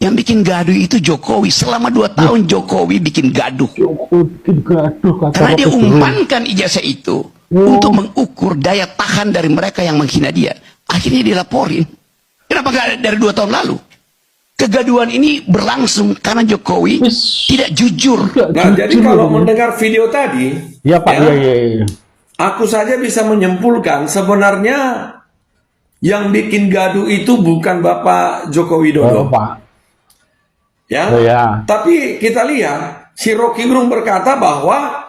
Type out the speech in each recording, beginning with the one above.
Yang bikin gaduh itu Jokowi. Selama 2 tahun Jokowi bikin gaduh. Karena dia umpankan ijazah itu untuk mengukur daya tahan dari mereka yang menghina dia. Akhirnya dilaporin. Kenapa gak dari 2 tahun lalu? Kegaduhan ini berlangsung karena Jokowi tidak jujur. Nah, jadi kalau mendengar video tadi, ya Pak, ya. Aku saja bisa menyimpulkan sebenarnya yang bikin gaduh itu bukan Bapak Joko Widodo. Pak. Ya. Tapi kita lihat si Rocky Gerung berkata bahwa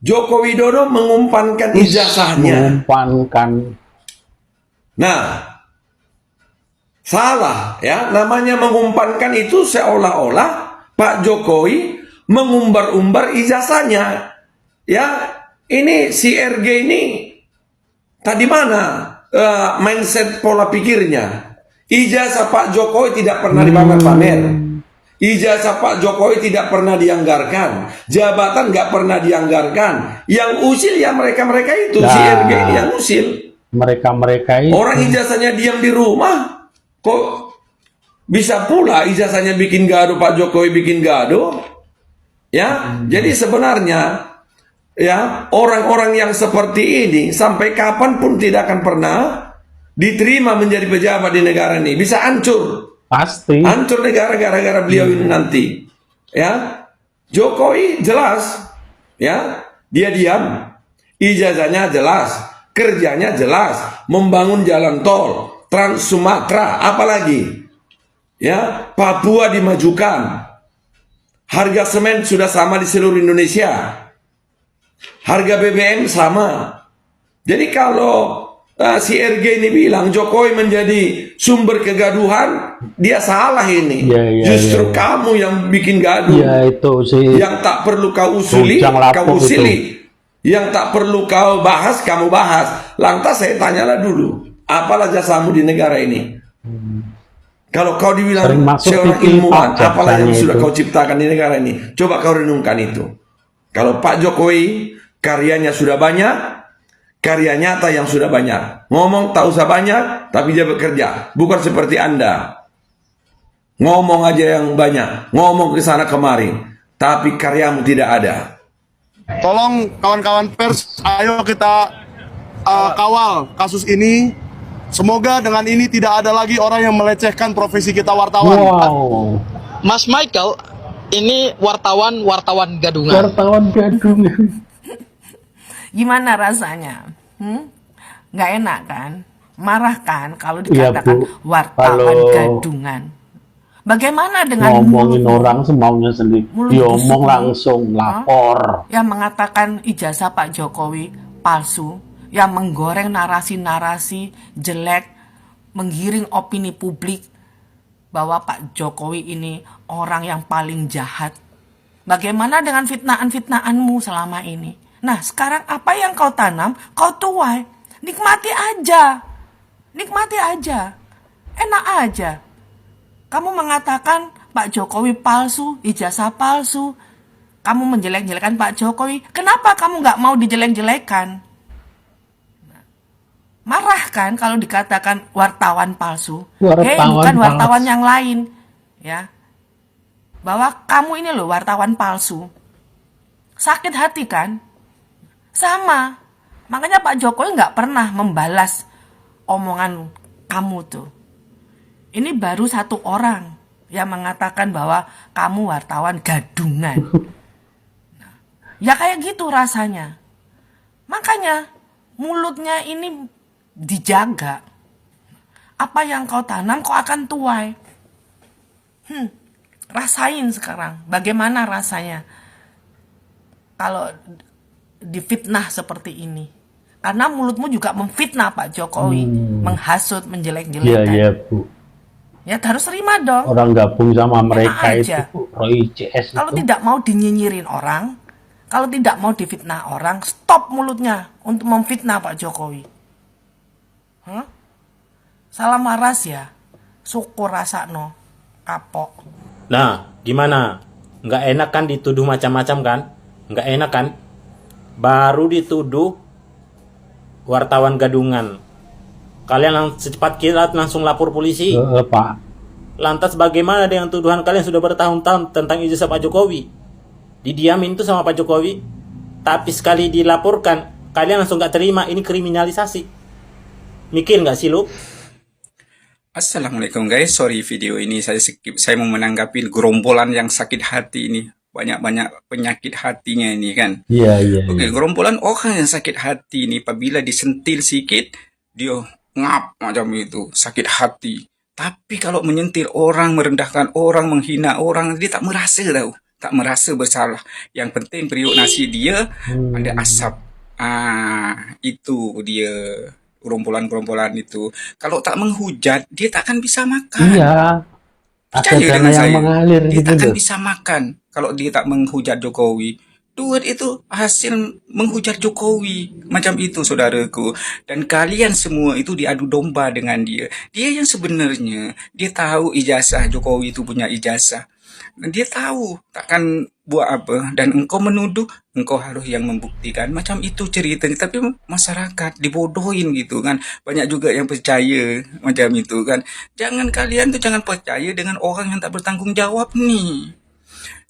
Joko Widodo mengumpankan ijazahnya. Nah, salah ya, namanya mengumpankan itu seolah-olah Pak Jokowi mengumbar-umbar ijazahnya. Ya, ini si RG ini tadi mana mindset pola pikirnya? Ijazah Pak Jokowi tidak pernah dipamer-pamer. Ijazah Pak Jokowi tidak pernah dianggarkan. Jabatan nggak pernah dianggarkan. Yang usil ya mereka-mereka itu, si RG ini yang usil. Mereka-mereka itu. Orang ijazahnya diam di rumah, kok bisa pula ijazahnya bikin gaduh, Pak Jokowi bikin gaduh? Ya, jadi sebenarnya ya orang-orang yang seperti ini sampai kapanpun tidak akan pernah diterima menjadi pejabat di negara ini. Bisa hancur. Pasti. Hancur negara gara-gara beliau ini nanti. Ya, Jokowi jelas, ya dia diam, ijazahnya jelas, kerjanya jelas, membangun jalan tol, Trans Sumatera, apalagi, ya Papua dimajukan, harga semen sudah sama di seluruh Indonesia, harga BBM sama. Jadi kalau si RG ini bilang Jokowi menjadi sumber kegaduhan, dia salah ini. Justru kamu yang bikin gaduh. Itu sih. Yang tak perlu kau usuli, kau usili. Yang tak perlu kau bahas, kamu bahas. Lantas saya tanyalah dulu, apalah jasamu di negara ini? Kalau kau dibilang seorang ilmuwan, apalah yang sudah kau ciptakan di negara ini? Coba kau renungkan itu. Kalau Pak Jokowi karyanya sudah banyak, karya nyata yang sudah banyak. Ngomong tak usah banyak, tapi dia bekerja. Bukan seperti Anda. Ngomong aja yang banyak. Ngomong ke sana kemari. Tapi karyamu tidak ada. Tolong kawan-kawan pers, ayo kita kawal kasus ini. Semoga dengan ini tidak ada lagi orang yang melecehkan profesi kita wartawan. Mas Michael, ini wartawan gadungan. Wartawan gadungan. Gimana rasanya? Nggak enak kan? Marah kan kalau dikatakan wartawan gadungan? Bagaimana dengan ngomongin orang semaunya sendiri, diomong langsung lapor. Yang mengatakan ijazah Pak Jokowi palsu, yang menggoreng narasi-narasi jelek, menggiring opini publik bahwa Pak Jokowi ini orang yang paling jahat. Bagaimana dengan fitnaan-fitnaanmu selama ini? Nah, sekarang apa yang kau tanam, kau tuai. Nikmati aja. Nikmati aja. Enak aja. Kamu mengatakan Pak Jokowi palsu, ijazah palsu. Kamu menjelek-jelekan Pak Jokowi. Kenapa kamu nggak mau dijelek-jelekan? Marah kan kalau dikatakan wartawan palsu? Bukan wartawan yang lain. Ya. Bahwa kamu ini loh wartawan palsu. Sakit hati kan? Sama. Makanya Pak Jokowi nggak pernah membalas omongan kamu tuh. Ini baru 1 orang yang mengatakan bahwa kamu wartawan gadungan. Nah, ya kayak gitu rasanya. Makanya mulutnya ini dijaga. Apa yang kau tanam kau akan tuai. Rasain sekarang. Bagaimana rasanya kalau difitnah seperti ini? Karena mulutmu juga memfitnah Pak Jokowi, menghasut, menjelek-jelekan. Iya, Bu. Ya harus terima dong. Orang gabung sama mereka itu, Roy CS kalau itu. tidak mau dinyinyirin orang, kalau tidak mau difitnah orang, stop mulutnya untuk memfitnah Pak Jokowi. Salam waras ya, syukur rasakno, kapok. Nah, gimana? Nggak enak kan dituduh macam-macam kan? Nggak enak kan? Baru dituduh wartawan gadungan. Kalian secepat kilat langsung lapor polisi. Pak. Lantas bagaimana dengan tuduhan kalian sudah bertahun-tahun tentang ijazah Pak Jokowi? Didiamin tuh sama Pak Jokowi. Tapi sekali dilaporkan, kalian langsung gak terima. Ini kriminalisasi. Mikir gak sih lu? Assalamualaikum guys, sorry video ini saya skip. Saya mau menanggapi gerombolan yang sakit hati ini. Banyak-banyak penyakit hatinya ini kan. Iya. Oke, gerombolan orang yang sakit hati ini apabila disentil sikit, dia ngap macam itu, sakit hati. Tapi kalau menyentil orang, merendahkan orang, menghina orang, dia tak merasa tahu. Tak merasa bersalah. Yang penting periuk nasi dia ada asap. Itu dia gerombolan-gerombolan itu. Kalau tak menghujat, dia tak akan bisa makan. Iya. Ada Percaya dana dengan yang saya, mengalir dia gitu tak akan loh. bisa makan kalau dia tak menghujat Jokowi. Duit itu hasil menghujat Jokowi. Macam itu saudaraku. Dan kalian semua itu diadu domba dengan dia. Dia yang sebenarnya, dia tahu ijazah Jokowi itu punya ijazah. Dan dia tahu takkan buat apa. Dan engkau menuduh, engkau harus yang membuktikan. Macam itu ceritanya. Tapi masyarakat dibodohin gitu kan. Banyak juga yang percaya macam itu kan. Kalian tuh jangan percaya dengan orang yang tak bertanggung jawab nih.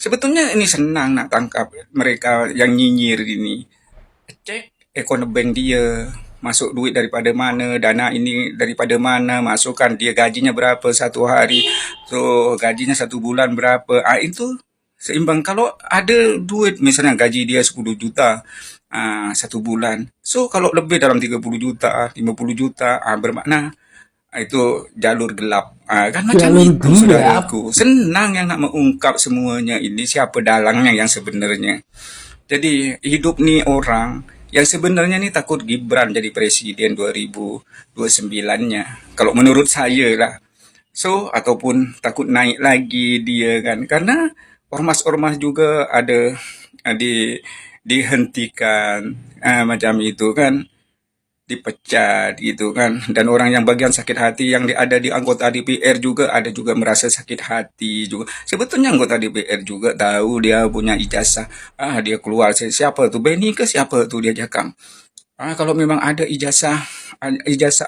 Sebetulnya ini senang nak tangkap mereka yang nyinyir ini. Cek account bank dia, masuk duit daripada mana, dana ini daripada mana, masukkan dia gajinya berapa satu hari, so gajinya 1 bulan berapa. Itu seimbang. Kalau ada duit, misalnya gaji dia 10 juta 1 bulan. So kalau lebih dalam 30 juta, 50 juta, bermakna itu jalur gelap. Kan macam Jalur itu gelap. saudaraku. Senang yang nak mengungkap semuanya ini siapa dalangnya yang sebenarnya. Jadi hidup nih orang yang sebenarnya nih takut Gibran jadi presiden 2029-nya. Kalau menurut saya lah. So, ataupun takut naik lagi dia kan. Karena ormas-ormas juga ada dihentikan macam itu kan. Dipecat gitu kan. Dan orang yang bagian sakit hati yang ada di anggota DPR juga ada juga merasa sakit hati juga. Sebetulnya anggota DPR juga tahu dia punya ijazah. Dia keluar siapa tuh Benny ke siapa tuh dia jakam. Kalau memang ada ijazah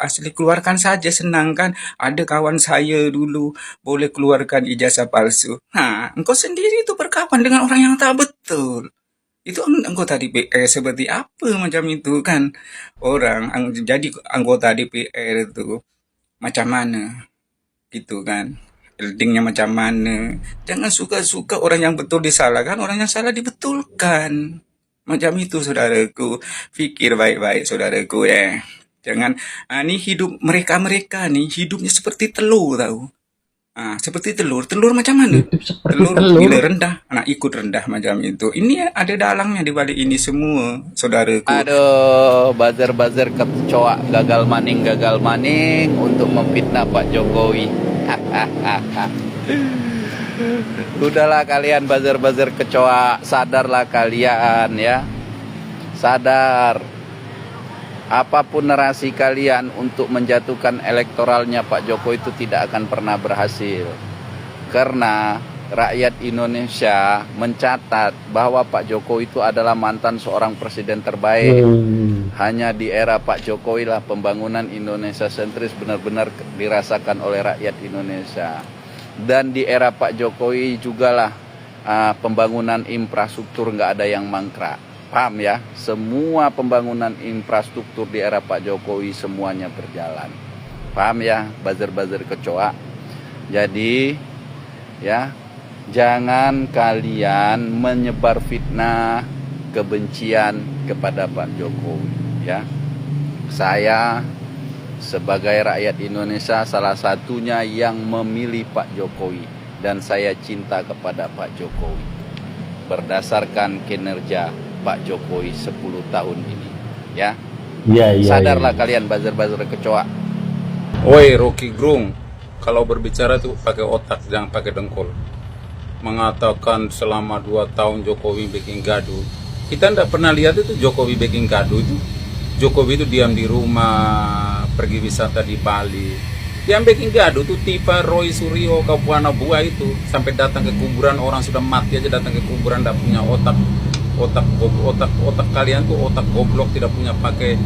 asli keluarkan saja, senang kan. Ada kawan saya dulu boleh keluarkan ijazah palsu. Engkau sendiri itu berkawan dengan orang yang tak betul. Itu anggota DPR seperti apa macam itu kan. Jadi anggota DPR itu macam mana gitu kan. Eldingnya macam mana. Jangan suka-suka orang yang betul disalahkan, orang yang salah dibetulkan. Macam itu saudaraku. Fikir baik-baik saudaraku ya. Jangan, nih hidup mereka-mereka nih hidupnya seperti telur tahu. Seperti telur macam mana? Seperti telur. Bila rendah, anak ikut rendah macam itu. Ini ada dalangnya di balik ini semua, saudaraku. Aduh, buzzer kecoa gagal maning untuk memfitnah Pak Jokowi. Udahlah kalian buzzer kecoa, sadarlah kalian ya. Sadar. Apapun narasi kalian untuk menjatuhkan elektoralnya Pak Jokowi itu tidak akan pernah berhasil. Karena rakyat Indonesia mencatat bahwa Pak Jokowi itu adalah mantan seorang presiden terbaik. Hanya di era Pak Jokowi lah pembangunan Indonesia sentris benar-benar dirasakan oleh rakyat Indonesia. Dan di era Pak Jokowi jugalah pembangunan infrastruktur nggak ada yang mangkrak. Paham ya? Semua pembangunan infrastruktur di era Pak Jokowi semuanya berjalan. Paham ya? Buzzer kecoa. Jadi ya, jangan kalian menyebar fitnah kebencian kepada Pak Jokowi ya. Saya sebagai rakyat Indonesia salah satunya yang memilih Pak Jokowi dan saya cinta kepada Pak Jokowi berdasarkan kinerja Pak Jokowi 10 tahun ini ya. Iya. Sadarlah kalian buzzer kecoa. Oi Rocky Gerung, kalau berbicara tuh pakai otak, jangan pakai dengkul. Mengatakan selama 2 tahun Jokowi bikin gaduh. Kita tidak pernah lihat itu Jokowi bikin gaduh itu. Jokowi itu diam di rumah, pergi wisata di Bali. Yang bikin gaduh tuh Tifa, Roy Suryo, Kapuana Buah itu. Sampai datang ke kuburan, orang sudah mati aja datang ke kuburan, tidak punya otak. Otak kalian tuh otak goblok, tidak punya pakai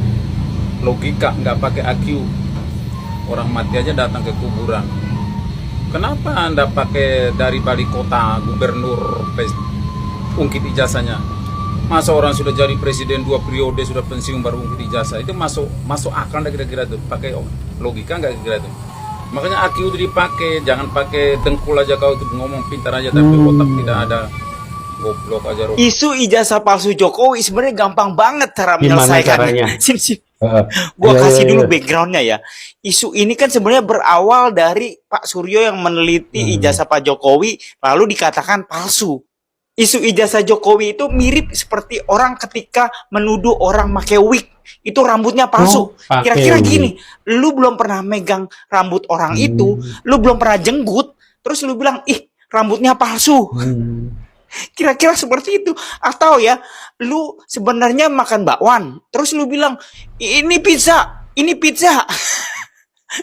logika, nggak pakai IQ. Orang mati aja datang ke kuburan. Kenapa Anda pakai dari balik kota gubernur ungkit ijazahnya? Masa orang sudah jadi presiden 2 periode sudah pensiun baru ungkit ijazah? Itu masuk akal nggak kira-kira tuh? Pakai logika nggak kira-kira tuh? Makanya IQ itu dipakai, jangan pakai dengkul aja kau tuh ngomong pintar aja tapi otak tidak ada. Goblok aja. Isu ijazah palsu Jokowi sebenarnya gampang banget cara Gimana menyelesaikannya. caranya? Sini. Iya, Gua kasih iya, dulu iya. backgroundnya ya. Isu ini kan sebenarnya berawal dari Pak Suryo yang meneliti ijazah Pak Jokowi lalu dikatakan palsu. Isu ijazah Jokowi itu mirip seperti orang ketika menuduh orang make wig itu rambutnya palsu. pakai Kira-kira wig. gini, lu belum pernah megang rambut orang itu, lu belum pernah jenggut, terus lu bilang, "Ih, rambutnya palsu." Kira-kira seperti itu. Atau ya, lu sebenarnya makan bakwan, terus lu bilang, ini pizza.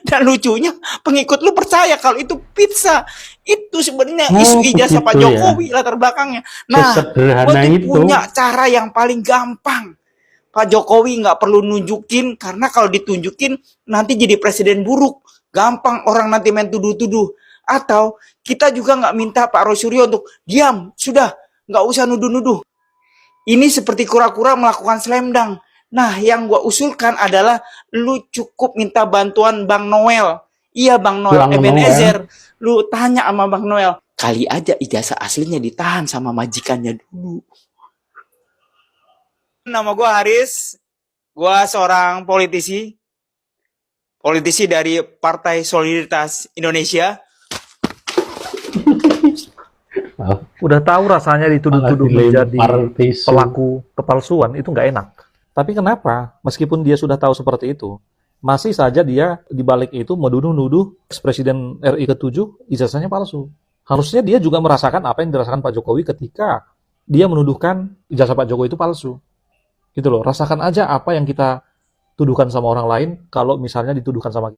Dan lucunya, pengikut lu percaya kalau itu pizza. Itu sebenarnya isu ijazah Pak begitu ya. Jokowi latar belakangnya. Nah, Sesederhana gua tuh itu. punya cara yang paling gampang. Pak Jokowi nggak perlu nunjukin, karena kalau ditunjukin nanti jadi presiden buruk. Gampang orang nanti main tuduh-tuduh. Atau kita juga nggak minta Pak Roy Suryo untuk diam, sudah, nggak usah nuduh-nuduh. Ini seperti kura-kura melakukan slamdang. Nah, yang gua usulkan adalah lu cukup minta bantuan Bang Noel. Iya, Bang Noel Bang Ebenezer. Lu tanya sama Bang Noel. Kali aja ijazah aslinya ditahan sama majikannya dulu. Nama gua Haris. Gua seorang politisi. Politisi dari Partai Solidaritas Indonesia. Udah tahu rasanya dituduh-tuduh Malah menjadi dilempar tisu. pelaku kepalsuan, itu nggak enak. Tapi kenapa? Meskipun dia sudah tahu seperti itu, masih saja dia dibalik itu menuduh-nuduh Presiden RI ke-7 ijazahnya palsu. Harusnya dia juga merasakan apa yang dirasakan Pak Jokowi ketika dia menuduhkan ijazah Pak Jokowi itu palsu. Gitu loh, rasakan aja apa yang kita tuduhkan sama orang lain kalau misalnya dituduhkan sama kita.